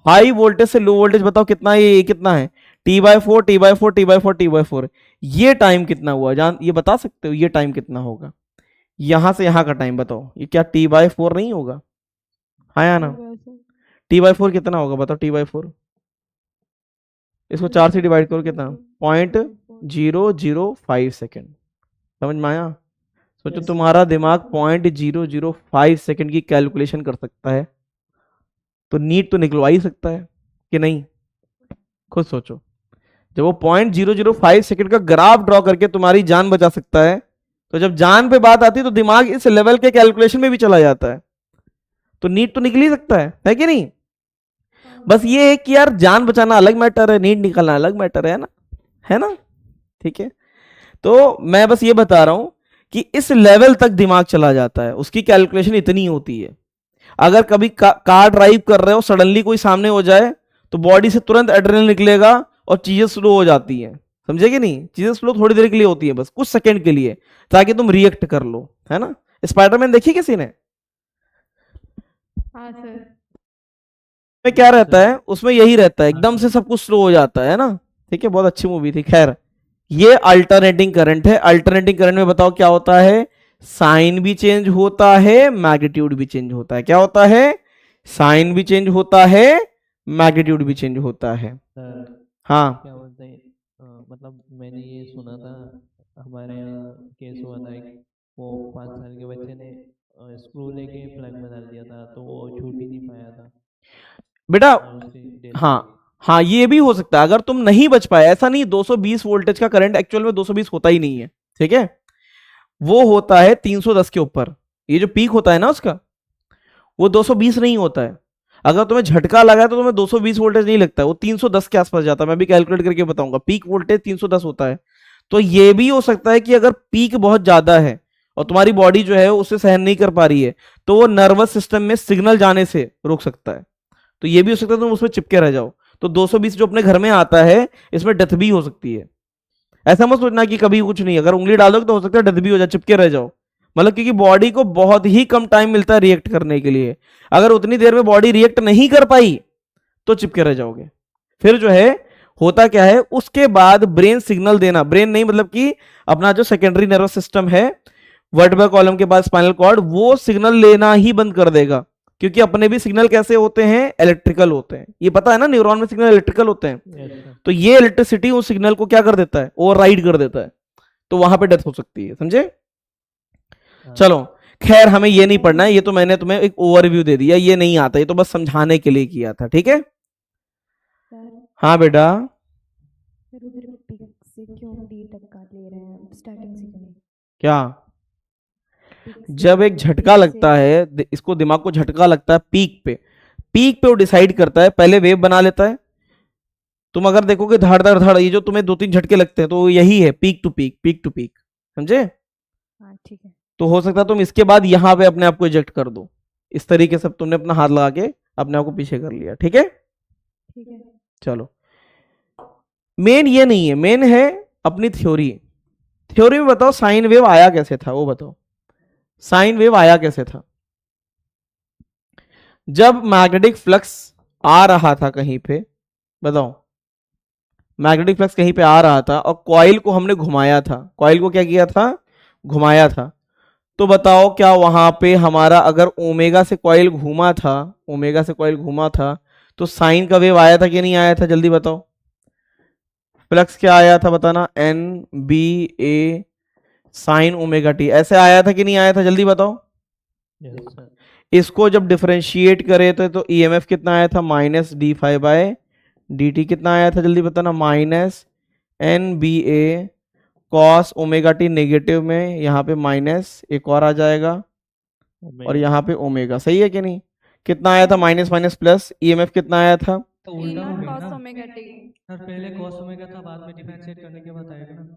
हाई वोल्टेज से लो वोल्टेज बताओ कितना है? ये कितना है? T/4 T/4 T/4 T/4। ये टाइम कितना हुआ जान, ये बता सकते हो? ये टाइम कितना होगा यहां से यहां का टाइम बताओ? ये क्या T/4 नहीं होगा? हाँ या ना? T/4 कितना होगा बताओ? T/4 इसको 4 से डिवाइड करो, कितना? 0.005 सेकेंड। समझ में आया? सोचो तुम्हारा दिमाग 0.005 सेकेंड की कैलकुलेशन कर सकता है, तो नीट तो निकलवा ही सकता है कि नहीं? खुद सोचो, जब वो 0.005 सेकंड का ग्राफ ड्रॉ करके तुम्हारी जान बचा सकता है, तो जब जान पे बात आती है तो दिमाग इस लेवल के कैलकुलेशन में भी चला जाता है। तो नीट तो निकल ही सकता है कि नहीं? बस ये है कि यार जान बचाना अलग मैटर है, नीट निकालना अलग मैटर है ना? ठीक है, तो मैं बस ये बता रहा हूं कि इस लेवल तक दिमाग चला जाता है, उसकी कैलकुलेशन इतनी होती है। अगर कभी कार ड्राइव कर रहे हो, सडनली कोई सामने हो जाए तो बॉडी से तुरंत एड्रेनलिन निकलेगा और चीजें स्लो हो जाती हैं, समझे कि नहीं? चीजें स्लो थोड़ी देर के लिए होती है, बस कुछ सेकंड के लिए, ताकि तुम रिएक्ट कर लो, है ना? स्पाइडरमैन देखी किसी ने? हाँ सर। में क्या रहता है, उसमें यही रहता है, एकदम से सब कुछ स्लो हो जाता है ना? ठीक है, बहुत अच्छी मूवी थी। खैर, ये अल्टरनेटिंग करंट है। अल्टरनेटिंग करंट में बताओ क्या होता है? साइन भी चेंज होता है, मैग्नीट्यूड भी चेंज होता है। क्या होता है? साइन भी चेंज होता है, मैग्नीट्यूड भी चेंज होता है। सर हाँ, क्या बोलते हैं, मतलब मैंने ये सुना था, हमारे यहाँ केस हुआ था एक, वो 5 साल के बच्चे ने स्क्रू लेके प्लग में डाल दिया था, तो वो छूट ही नहीं पाया था बेटा, और उसकी डेथ हो हाँ गई। हाँ, ये भी हो सकता है। अगर तुम नहीं बच पाए, ऐसा नहीं 220 वोल्टेज का करंट एक्चुअल में 220 होता ही नहीं है, ठीक है? वो होता है 310 के ऊपर। ये जो पीक होता है ना उसका, वो 220 नहीं होता है। अगर तुम्हें झटका लगा है तो तुम्हें 220 वोल्टेज नहीं लगता है, वो 310 के आसपास जाता है। मैं भी कैलकुलेट करके बताऊंगा, पीक वोल्टेज 310 होता है। तो ये भी हो सकता है कि अगर पीक बहुत ज्यादा है और तुम्हारी बॉडी जो है उसे सहन नहीं कर पा रही है, तो वो नर्वस सिस्टम में सिग्नल जाने से रोक सकता है। तो ये भी हो सकता है तुम उसमें चिपके रह जाओ। तो 220 जो अपने घर में आता है, इसमें डेथ भी हो सकती है। ऐसा मत सोचना कि कभी कुछ नहीं, अगर उंगली डालोगे तो हो सकता है डेथ भी हो जाए, चिपके रह जाओ। मतलब क्योंकि बॉडी को बहुत ही कम टाइम मिलता है रिएक्ट करने के लिए। अगर उतनी देर में बॉडी रिएक्ट नहीं कर पाई तो चिपके रह जाओगे। फिर जो है होता क्या है, उसके बाद ब्रेन सिग्नल देना, ब्रेन नहीं मतलब कि अपना जो सेकेंडरी नर्वस सिस्टम है, वर्टेब्रल कॉलम के बाद स्पाइनल कॉर्ड, वो सिग्नल लेना ही बंद कर देगा। क्योंकि अपने भी सिग्नल कैसे होते हैं? इलेक्ट्रिकल होते हैं। ये पता है ना, न्यूरॉन में सिग्नल इलेक्ट्रिकल होते हैं। Yes, sir. तो ये इलेक्ट्रिसिटी उस सिग्नल को क्या कर देता है? ओवरराइड कर देता है। तो वहां पे डेथ हो सकती है, समझे? हाँ। चलो, खैर हमें ये नहीं पढ़ना है, ये तो मैंने तुम्हें एक ओवरव्यू दे दिया, ये नहीं आता, ये तो बस समझाने के लिए किया था, ठीक है? सर हाँ बेटा, फिर उधर पीक से क्यों डी तक का ले रहे हैं, स्टार्टिंग से क्यों नहीं? क्या? पीक से जब एक झटका पीक लगता से है, इसको दिमाग को झटका लगता है पीक पे वो डिसाइड करता है, पहले वेव बना लेता है। तुम अगर देखोगे धड़ धड़ धड़, ये जो तुम्हें 2-3 झटके लगते हैं, तो यही है पीक टू पीक, समझे? हाँ ठीक है। तो हो सकता है तुम इसके बाद यहां पे अपने आप को इजेक्ट कर दो। इस तरीके से तुमने अपना हाथ लगा के अपने आप को पीछे कर लिया, ठीक है? ठीक है। चलो, मेन ये नहीं है, मेन है अपनी थ्योरी में बताओ साइन वेव आया कैसे था, वो बताओ। साइन वेव आया कैसे था? जब मैग्नेटिक फ्लक्स आ रहा था कहीं पे, बताओ, मैग्नेटिक फ्लक्स कहीं पे आ रहा था और कॉइल को हमने घुमाया था, कॉइल को क्या किया था? घुमाया था। तो बताओ क्या वहां पे हमारा अगर ओमेगा से कॉइल घूमा था, तो साइन का वेव आया था कि नहीं आया था? जल्दी बताओ। फ्लक्स क्या आया था बताना? एन बी ए साइन ओमेगा टी, ऐसे आया था कि नहीं आया था? जल्दी बताओ। Yes, sir. इसको जब डिफरेंशिएट करे तो ईएमएफ कितना आया था? Minus D five by D T. कितना आया था? जल्दी बताना। माइनस एन बी ए कॉस ओमेगा टी, नेगेटिव में यहाँ पे माइनस एक और आ जाएगा और Omega. यहाँ पे ओमेगा। सही है कि नहीं? कितना आया था? माइनस माइनस प्लस, ईएमएफ कितना आया था? तो उल्टा हो गया cos ना ओमेगा टी। सर, पहले cos ओमेगा था, बाद में डिफरेंशिएट करने के बाद आएगा ना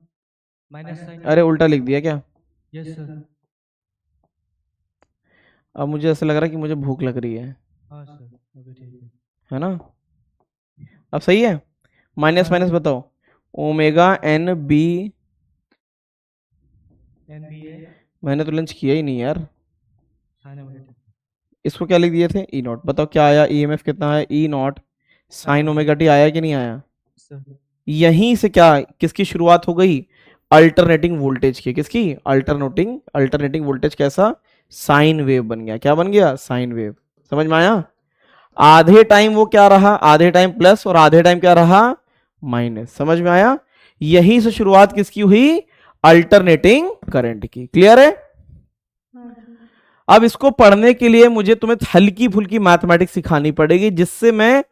माइनस साइन। अरे उल्टा लिख दिया क्या? Yes sir. अब मुझे ऐसा लग रहा है कि मुझे भूख लग रही है हाँ सर, अभी ठीक है। ना? अब सही है? माइनस माइनस बताओ। ओमेगा एन बी, NBA मैंने तो लंच किया ही नहीं यार। Sine omega T. इसको क्या लिख दिए थे? ई नॉट। बताओ क्या आया? ईएमएफ कितना आया? ई नॉट साइन ओमेगा टी आया कि नहीं आया? सर यहीं से क्या, किसकी शुरुआत हो गई? अल्टरनेटिंग वोल्टेज की। किसकी? Alternating voltage. कैसा? साइन वेव बन गया। क्या बन गया? Sine wave. समझ में आया? आधे टाइम वो क्या रहा? आधे टाइम प्लस और आधे टाइम क्या रहा? माइनस। समझ में आया? यहीं से शुरुआत किसकी हुई? अल्टरनेटिंग करंट की। क्लियर है? हाँ जी। अब इसको पढ़ने के लिए मुझे तुम्हें हल्की फुल्की मैथमेटिक्स सिखानी पड़ेगी, जिससे मैं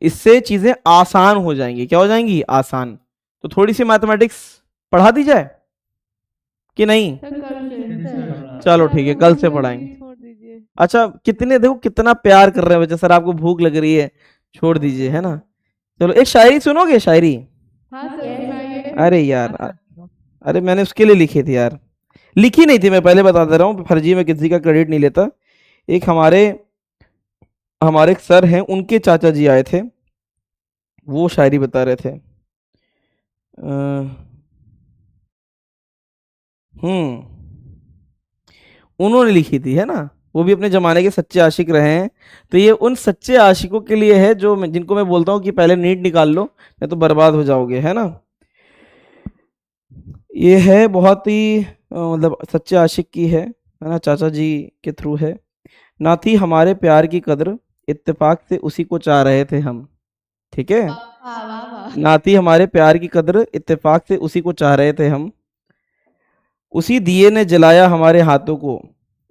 इससे चीजें आसान हो जाएंगी। क्या हो जाएंगी? आसान। तो थोड़ी सी मैथमेटिक्स पढ़ा दी जाए कि नहीं? सर कल से चलो ठीक है, कल से पढ़ाएंगे। छोड़ दीजिए। अच्छा, कितने देखो कितना प्यार कर रहे हैं बच्चे। सर आपको भूख लग रही है, छोड़ दीजिए, है ना। चलो एक शायरी सुनोगे? शायरी? हाँ सर सुनाइए। अरे यार, अरे मैंने उसके लिए लिखी थी यार, लिखी नहीं थी, मैं पहले बता दे रहा हूँ, फर्जी में किसी का क्रेडिट नहीं लेता। एक हमारे एक सर हैं, उनके चाचा जी आए थे, वो शायरी बता रहे थे। उन्होंने लिखी थी, है ना। वो भी अपने जमाने के सच्चे आशिक रहे हैं। तो ये उन सच्चे आशिकों के लिए है जो जिनको मैं बोलता हूँ कि पहले नीट निकाल लो, नहीं तो बर्बाद हो जाओगे, है ना। ये है बहुत ही मतलब सच्चे आशिक की है ना, चाचा जी के थ्रू है। ना थी हमारे प्यार की कदर, इत्तेफाक से उसी को चाह रहे थे हम। ठीक है, वाह वाह वाह। ना थी हमारे प्यार की कदर, इत्तेफाक से उसी को चाह रहे थे हम। उसी दिए ने जलाया हमारे हाथों को,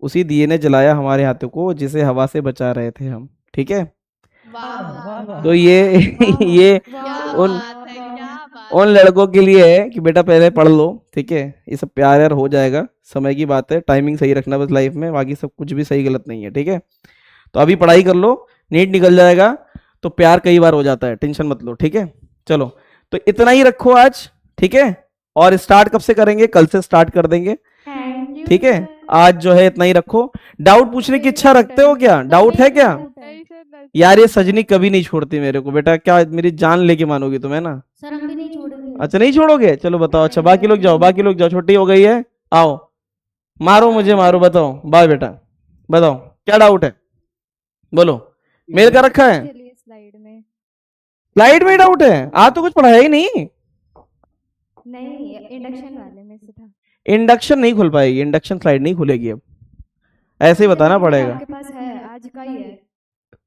उसी दिए ने जलाया हमारे हाथों को, जिसे हवा से बचा रहे थे हम। ठीक है, तो ये उन उन लड़कों के लिए है कि बेटा पहले पढ़ लो। ठीक है, ये सब प्यार यार हो जाएगा, समय की बात है, टाइमिंग सही रखना बस लाइफ में, बाकी सब कुछ भी सही गलत नहीं है। ठीक है, तो अभी पढ़ाई कर लो, नीट निकल जाएगा। तो प्यार कई बार हो जाता है, टेंशन मत लो। ठीक है, चलो तो इतना ही रखो आज। ठीक है, और स्टार्ट कब से करेंगे? कल से स्टार्ट कर देंगे। ठीक है, आज जो है इतना ही रखो। डाउट पूछने की इच्छा रखते हो क्या? डाउट है क्या? यार ये सजनी कभी नहीं छोड़ती मेरे को बेटा, क्या मेरी जान लेके मानोगी तुम, है ना। सर हम भी नहीं छोड़ेंगे। अच्छा नहीं छोड़ोगे, चलो बताओ। अच्छा बाकी लोग जाओ, बाकी लोग जाओ, छुट्टी हो गई है, आओ मारो मुझे, मारो, बताओ। बाय बेटा, बताओ क्या डाउट है, बोलो। मेल कर रखा है, स्लाइड में डाउट है? आज तो कुछ पढ़ाया ही नहीं। नहीं, इंडक्शन वाले में से था। इंडक्शन नहीं खुल पाएगी, इंडक्शन स्लाइड नहीं खुलेगी अब, ऐसे ही बताना पड़ेगा। आपके पास है, आज का ही है।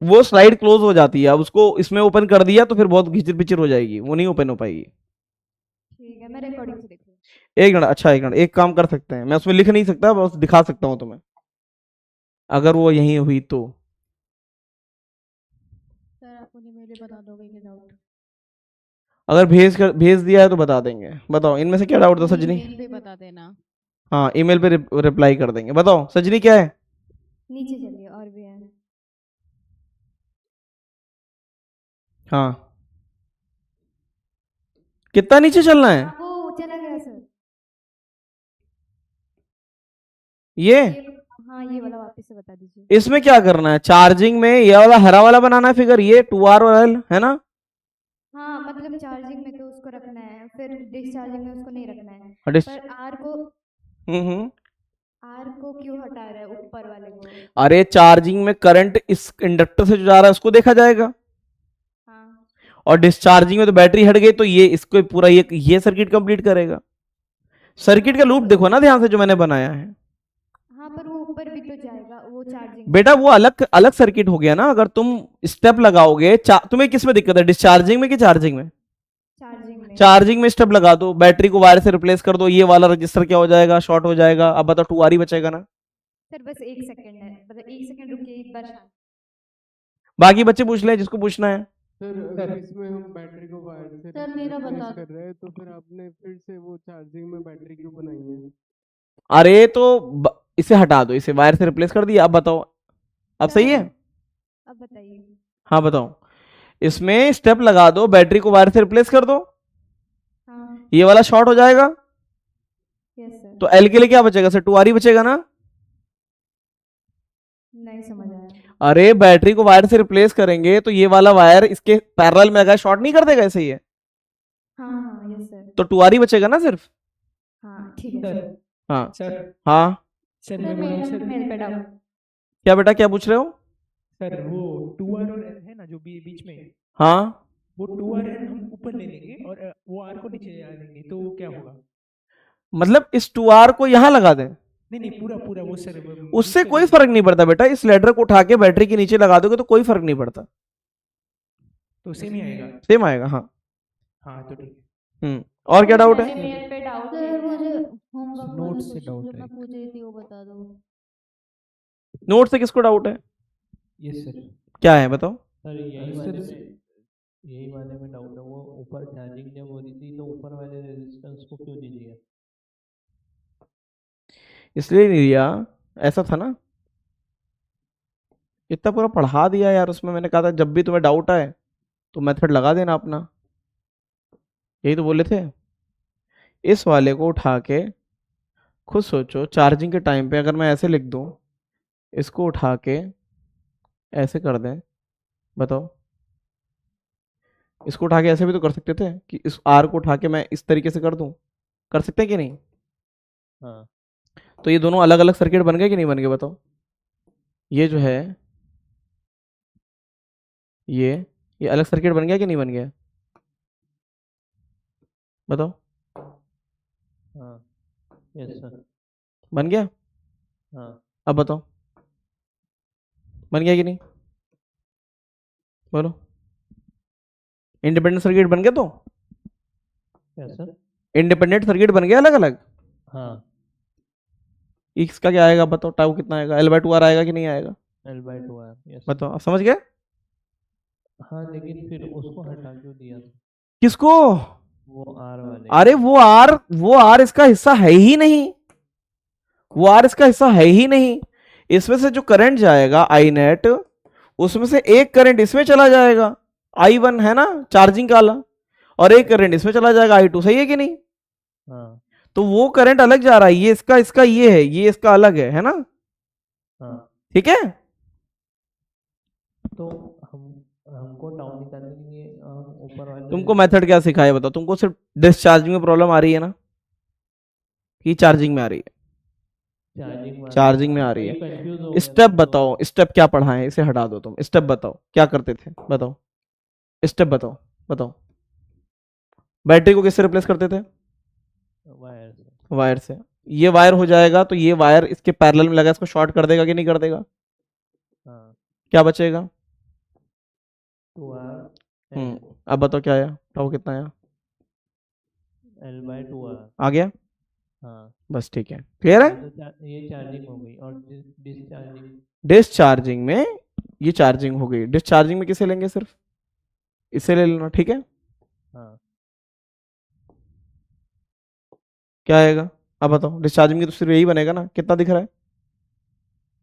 वो स्लाइड क्लोज हो जाती है, अब उसको इसमें ओपन कर दिया तो फिर बहुत घिचर पिचर हो जाएगी, वो नहीं ओपन हो पाएगी। ठीक है, मैं रिकॉर्डिंग से देख लूँ। एक मिनट, अच्छा एक मिनट, एक काम कर सकते हैं, मैं उसमें लिख नहीं सकता, बस दिखा सकता हूँ तुम्हें, अगर वो यही हुई तो। सर आप मुझे मेरे बता दोगे कि डाउट? अगर भेज दिया है तो बता देंगे। बताओ इनमें से क्या डाउट था सजनी? ईमेल पे बता देना। हाँ ईमेल पे रिप्लाई कर देंगे। बताओ सजनी क्या है? नीचे चलिए, और भी है। हाँ कितना नीचे चलना है? वो चला गया सर। ये हाँ ये वाला वापस से बता दीजिए। इसमें क्या करना है? चार्जिंग में ये वाला हरा वाला बनाना है फिगर, ये 2R और L है ना। हाँ मतलब चार्जिंग में तो उसको रखना है, फिर डिस्चार्जिंग में उसको नहीं रखना है। डिस- पर आर को क्यों हटा रहा है ऊपर वाले को? अरे चार्जिंग में करंट इस इंडक्टर से जो जा रहा है उसको देखा जाएगा, हाँ और डिस्चार्जिंग में तो बैटरी हट गई, तो ये इसको पूरा ये सर्किट कंप्लीट करेगा। सर्किट का लूप देखो ना ध्यान से जो मैंने बनाया है। हाँ, पर वो ऊपर भी तो जाएगा वो चार्जिंग। बेटा वो अलग अलग सर्किट हो गया ना, अगर तुम स्टेप लगाओगे। तुम्हें किस में दिक्कत है, डिस्चार्जिंग में कि चार्जिंग में? चार्जिंग में स्टेप लगा दो, बैटरी को वायर से रिप्लेस कर दो, ये वाला रजिस्टर क्या हो जाएगा? शॉर्ट हो जाएगा। अब बताओ 2R ही बचेगा ना। सर बस 1 सेकंड है, मतलब 1 सेकंड रुकिए, एक बार शांत। बाकी बच्चे पूछ ले जिसको पूछना है। सर अगर इसमें हम बैटरी को वायर से सर, मेरा रिप्लेस बता कर रहे हैं तो फिर आपने फिर से वो चार्जिंग में बैटरी क्यों बनाई है? अरे तो इसे हटा दो, इसे वायर से रिप्लेस कर दिया। अब बताओ, अब सही है? अब बताइए। हाँ बताओ, इसमें स्टेप लगा दो, बैटरी को वायर से रिप्लेस कर दो, हाँ ये वाला शॉर्ट हो जाएगा। Yes sir. तो L के लिए क्या बचेगा सर? 2R ही बचेगा ना। नहीं समझ आया। अरे बैटरी को वायर से रिप्लेस करेंगे तो ये वाला वायर इसके पैरेलल में लगा, शॉर्ट नहीं कर देगा ऐसे ही है। हाँ हाँ यस सर। तो 2R ही बचेगा ना सिर्फ। हाँ ठीक है सर। हाँ सर हाँ सर सर मेरा मेल पे डाउट। क्या बेटा, क्या पूछ रहे हो? सर वो 2R और L है ना जो बीच में, हाँ वो 2R L हम ऊपर ले लेंगे और वो R को नीचे आ लेंगे, तो क्या होगा? मतलब इस 2R को यहाँ लगा दें? नहीं पूरा पूरा वो सर उससे कोई फर्क नहीं पड़ता बेटा, इस लेडर को उठा के बैटरी के नीचे लगा दोगे तो कोई फर्क नहीं पड़ता, तो सेम ही आएगा। सेम आएगा। हाँ हाँ तो ठीक है। और क्या डाउट है? मेल पे डाउट सर मुझे होमवर्क नोट वाला से क्वेश्चन डाउट जो है। मैं पूछ रही थी वो बता दो। नोट से किसको डाउट है? Yes sir. क्या है बताओ? सर यही वाले में यही वाले में डाउट है, वो ऊपर चार्जिंग जब हो रही थी तो ऊपर वाले रेजिस्टेंस को क्यों नहीं दिया? इसलिए नहीं दिया, ऐसा था ना, इतना पूरा पढ़ा दिया यार उसमें। मैंने कहा था जब भी तुम्हें डाउट आए तो मेथड लगा देना अपना, यही तो बोले थे। इस वाले को उठा के खुद सोचो, चार्जिंग के टाइम पे अगर मैं ऐसे लिख दूं, इसको उठा के ऐसे कर दें, बताओ। इसको उठा के ऐसे भी तो कर सकते थे कि इस आर को उठा के मैं इस तरीके से कर दूं, कर सकते हैं कि नहीं? हाँ। तो ये दोनों अलग अलग सर्किट बन गए कि नहीं बन गए, बताओ। ये जो है ये अलग सर्किट बन गया कि नहीं बन गया, बताओ। हाँ। Yes sir. बन गया? हाँ। अब बताओ बन गया कि नहीं, बोलो। इंडिपेंडेंट सर्किट बन गया तो? क्या सर? इंडिपेंडेंट सर्किट बन गया अलग अलग। हाँ। इसका क्या आएगा बताओ, टाउ कितना आएगा, L/2R आएगा कि नहीं आएगा, L/2R। यस। बताओ। आप समझ गए? हाँ, लेकिन फिर उसको हटा क्यों दिया था? किसको? वो R वाले। अरे वो आर इसका हिस्सा है ही नहीं, वो आर इसका हिस्सा है ही नहीं। इसमें से जो करंट जाएगा आई नेट, उसमें से एक करंट इसमें चला जाएगा, I1 है ना चार्जिंग का वाला, और एक करंट इसमें चला जाएगा I2, सही है कि नहीं? हाँ। तो वो करंट अलग जा रहा है, ये इसका ये है, ये इसका अलग है ना? हाँ। ठीक है। तो हमको डाउन निकालने के लिए ऊपर वाले तुमको मेथड क्या सिखाया बताओ? तुमको सिर्फ डिस्चार्जिंग में प्रॉब्लम आ रही है ना, कि चार्जिंग में आ रही है? चार्जिंग में आ रही है। स्टेप बताओ, स्टेप क्या पढ़ा है, इसे हटा दो तुम। स्टेप बताओ क्या करते थे, बताओ स्टेप बताओ, बताओ। बैटरी को किससे रिप्लेस करते थे? वायर से। ये वायर हो जाएगा तो ये वायर इसके पैरेलल में लगा, इसको शॉर्ट कर देगा कि नहीं कर देगा? हाँ। क्या बचेगा? 2R। अब बताओ क्या आया, टाउ कितना आया? L/2R आ गया? हाँ। बस ठीक है, क्लियर है? ये चार्जिंग हो गई। और डिस्चार्जिंग में ये चार्जिंग हो गई। डिस्चार्जिंग में किसे लेंगे? सिर्फ इसे ले लेना, ठीक है? हाँ। क्या आएगा अब बताओ? डिस्चार्जिंग की तो सिर्फ यही बनेगा ना, कितना दिख रहा है?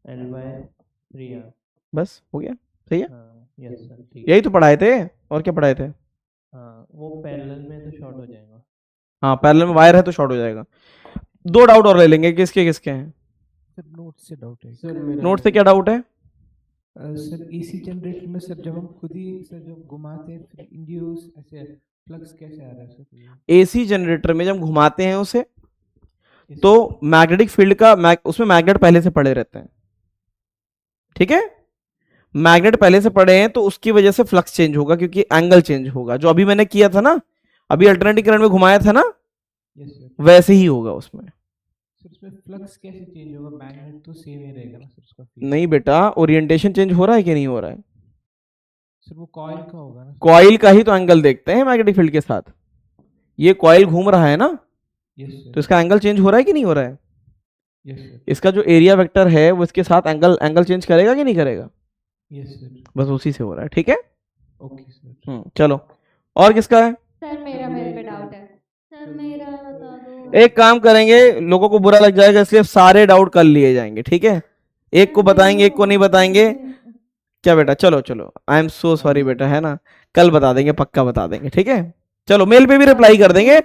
L/3R। बस हो गया, सही है? हाँ। यस सर, ठीक। यही तो पढ़ाए थे, और क्या पढ़ाए थे? हाँ, वो पैरेलल में तो शॉर्ट हो जाएगा। हाँ, पैरेलल में वायर है तो शॉर्ट हो जाएगा। दो डाउट और ले लेंगे, किसके किसके हैं? सर नोट से डाउट है सर। नोट से क्या डाउट है? सर एसी जनरेटर में सर जब हम खुद ही सर जब घुमाते हैं फिर इंड्यूस ऐसे फ्लक्स कैसे आ रहा है सर? एसी जनरेटर में जब घुमाते हैं उसे, तो मैग्नेटिक फील्ड का उसमें मैग्नेट पहले से पड़े रहते हैं, ठीक है? मैग्नेट पहले से पड़े हैं तो उसकी वजह से फ्लक्स चेंज होगा, क्योंकि एंगल चेंज होगा। जो अभी मैंने किया था ना, अभी अल्टरनेटिंग करंट में घुमाया था ना, वैसे ही होगा उसमें। सर उसमें फ्लक्स कैसे चेंज होगा? मैग्नेट तो सेम ही रहेगा ना सर उसका? नहीं बेटा, ओरिएंटेशन चेंज हो रहा है कि नहीं हो रहा है? सर वो कॉइल का होगा ना? कॉइल का ही तो एंगल देखते हैं मैग्नेटिक फील्ड के साथ। ये कॉइल घूम रहा है ना, तो इसका एंगल चेंज हो रहा है कि नहीं हो रहा है? इसका जो एरिया वेक्टर है वो इसके साथ एंगल चेंज करेगा कि नहीं करेगा? बस उसी से हो रहा है, ठीक है? Okay sir. चलो, और किसका है? सर मेरा मेरे पे डाउट है। सर मेरा बता दो। एक काम करेंगे, लोगों को बुरा लग जाएगा इसलिए सारे डाउट कर लिए जाएंगे, ठीक है? एक को बताएंगे, एक को नहीं बताएंगे। क्या बेटा? चलो चलो, आई एम सो सॉरी बेटा, है ना, कल बता देंगे, पक्का बता देंगे, ठीक है? चलो, मेल पे भी रिप्लाई कर देंगे,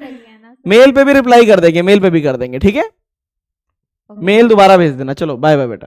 मेल पे भी रिप्लाई कर देंगे, मेल पे भी कर देंगे, ठीक है? मेल दोबारा भेज देना। चलो बाय बाय बेटा।